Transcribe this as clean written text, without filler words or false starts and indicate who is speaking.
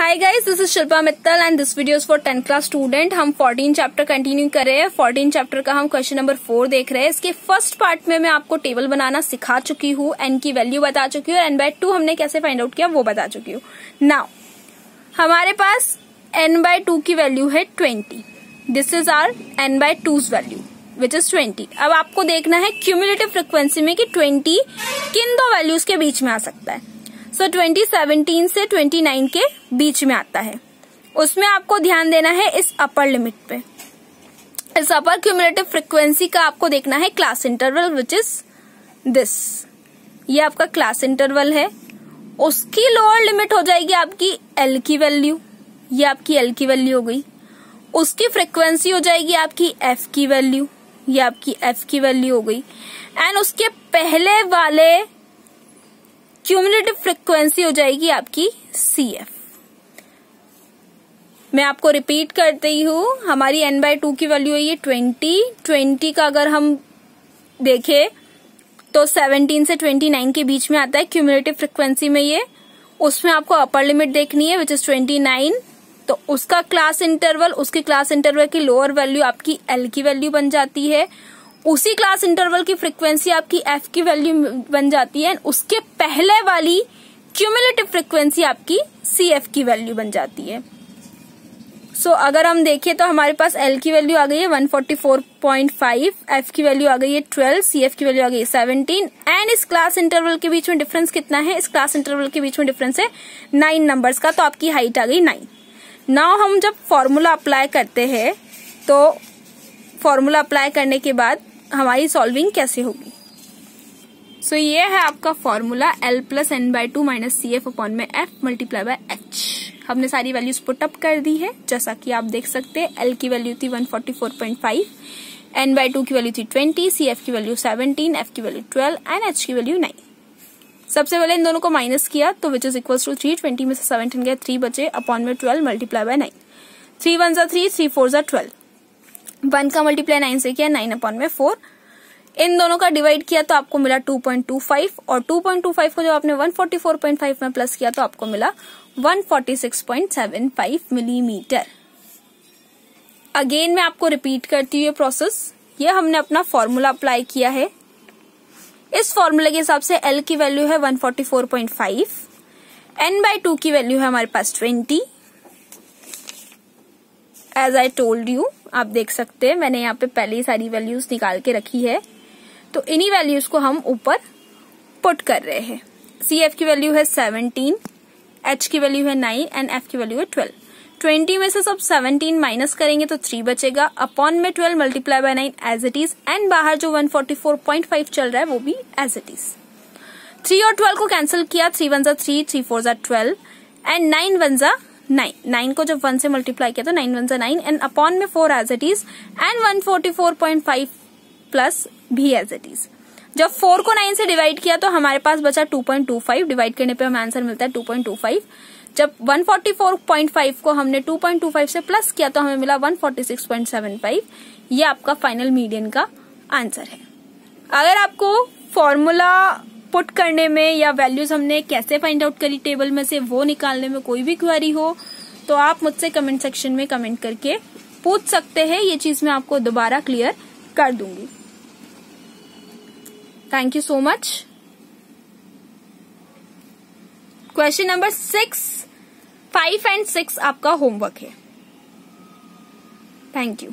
Speaker 1: Hi guys, this is Shilpa Mittal and this video is for 10th class student. हम 14 chapter continue कर रहे हैं। 14 chapter का हम क्वेश्चन नंबर 4 देख रहे हैं। इसके फर्स्ट पार्ट में मैं आपको टेबल बनाना सिखा चुकी हूँ, एन की वैल्यू बता चुकी हूँ, एन बाय 2 हमने कैसे फाइंड आउट किया वो बता चुकी हूँ। नाउ हमारे पास एन बाय 2 की वैल्यू है 20। This is R N by 2's value which is 20। अब आपको देखना है क्यूमुलेटिव फ्रिक्वेंसी में कि 20 किन दो वैल्यूज के बीच में आ सकता है। सो 2017 से 29 के बीच में आता है। उसमें आपको ध्यान देना है इस अपर लिमिट पे। इस अपर क्यूमुलेटिव फ्रिक्वेंसी का आपको देखना है class interval which is this. ये आपका क्लास इंटरवल है। उसकी लोअर लिमिट हो जाएगी आपकी एल की वैल्यू। ये आपकी एल की वैल्यू हो गई। उसकी फ्रिक्वेंसी हो जाएगी आपकी एफ की वैल्यू। ये आपकी एफ की वैल्यू हो गई। एंड उसके पहले वाले क्यूमुलेटिव फ्रिक्वेंसी हो जाएगी आपकी सी एफ। मैं आपको रिपीट करती हूँ, हमारी एन बाय 2 की वैल्यू है ये 20 का अगर हम देखें तो 17 से 29 के बीच में आता है क्यूमुलेटिव फ्रिक्वेंसी में ये। उसमें आपको अपर लिमिट देखनी है विच इज 29। तो उसका क्लास इंटरवल, उसके क्लास इंटरवल की लोअर वैल्यू आपकी एल की वैल्यू बन जाती है। उसी क्लास इंटरवल की फ्रिक्वेंसी आपकी एफ की वैल्यू बन जाती है। उसके पहले वाली क्यूमुलेटिव फ्रिक्वेंसी आपकी सी एफ की वैल्यू बन जाती है। सो अगर हम देखें तो हमारे पास एल की वैल्यू आ गई है 144.5, एफ की वैल्यू आ गई है 12, सी एफ की वैल्यू आ गई है 17। एंड इस क्लास इंटरवल के बीच में डिफरेंस कितना है? इस क्लास इंटरवल के बीच में डिफरेंस है 9 नंबर्स का। तो आपकी हाइट आ गई 9। नाउ हम जब फॉर्मूला अप्लाई करते हैं तो फॉर्मूला अप्लाई करने के बाद हमारी सॉल्विंग कैसे होगी? सो ये है आपका formula L plus N by 2 minus C F upon में एफ मल्टीप्लाई बाय एच। हमने सारी वैल्यूज पुट अप कर दी है जैसा कि आप देख सकते हैं। L की वैल्यू थी 144.5, एन बाय 2 की वैल्यू थी 20, सी एफ की वैल्यू 17, एफ की वैल्यू 12 एंड एच की वैल्यू 9। सबसे पहले इन दोनों को माइनस किया तो विच इज इक्वल्स टू 3। 20 में से 17 गया, 3 बचे, अपॉन में 12 मल्टीप्लाई बाय 9। 3 1 जा 3, 3 4 जा 12। 1 का मल्टीप्लाई 9 से किया, 9 अपॉन में 4। इन दोनों का डिवाइड किया तो आपको मिला 2.25 और 2.25 को जब आपने 144.5 में प्लस किया तो आपको मिला 146.75 मिलीमीटर। अगेन मैं आपको रिपीट करती हूँ प्रोसेस। ये हमने अपना फॉर्मूला अप्लाई किया है। इस फॉर्मूले के हिसाब से L की वैल्यू है 144.5, N बाय 2 की वैल्यू है हमारे पास 20। एज आई टोल्ड यू, आप देख सकते हैं मैंने यहाँ पे पहले ही सारी वैल्यूज निकाल के रखी है। तो इन्हीं वैल्यूज को हम ऊपर पुट कर रहे हैं। सी एफ की वैल्यू है 17, एच की वैल्यू है 9 एंड एफ की वैल्यू है 12। 20 में से सब 17 माइनस करेंगे तो 3 बचेगा, अपॉन में 12 multiply by 9 as it is. And बाहर जो 144.5 चल रहा है वो भी एज इट इज। 3 और 12 को कैंसिल किया, 3 1 जा 3, 3 4 जा 12 एंड 9 1 जा 9। 9 को जब 1 से मल्टीप्लाई किया तो 9 1 जा 9 एंड अपॉन में 4 as it is and 144.5 plus भी एज इट इज। जब 4 को 9 से डिवाइड किया तो हमारे पास बचा 2.25। डिवाइड करने पे हमें आंसर मिलता है 2.25। जब 144.5 को हमने 2.25 से प्लस किया तो हमें मिला 146.75। ये आपका फाइनल मीडियन का आंसर है। अगर आपको फॉर्मूला पुट करने में या वैल्यूज हमने कैसे फाइंड आउट करी टेबल में से वो निकालने में कोई भी क्वेरी हो तो आप मुझसे कमेंट सेक्शन में कमेंट करके पूछ सकते हैं। ये चीज मैं आपको दोबारा क्लियर कर दूंगी। Thank you so much. Question number 6, 5 and 6 आपका होमवर्क है। Thank you.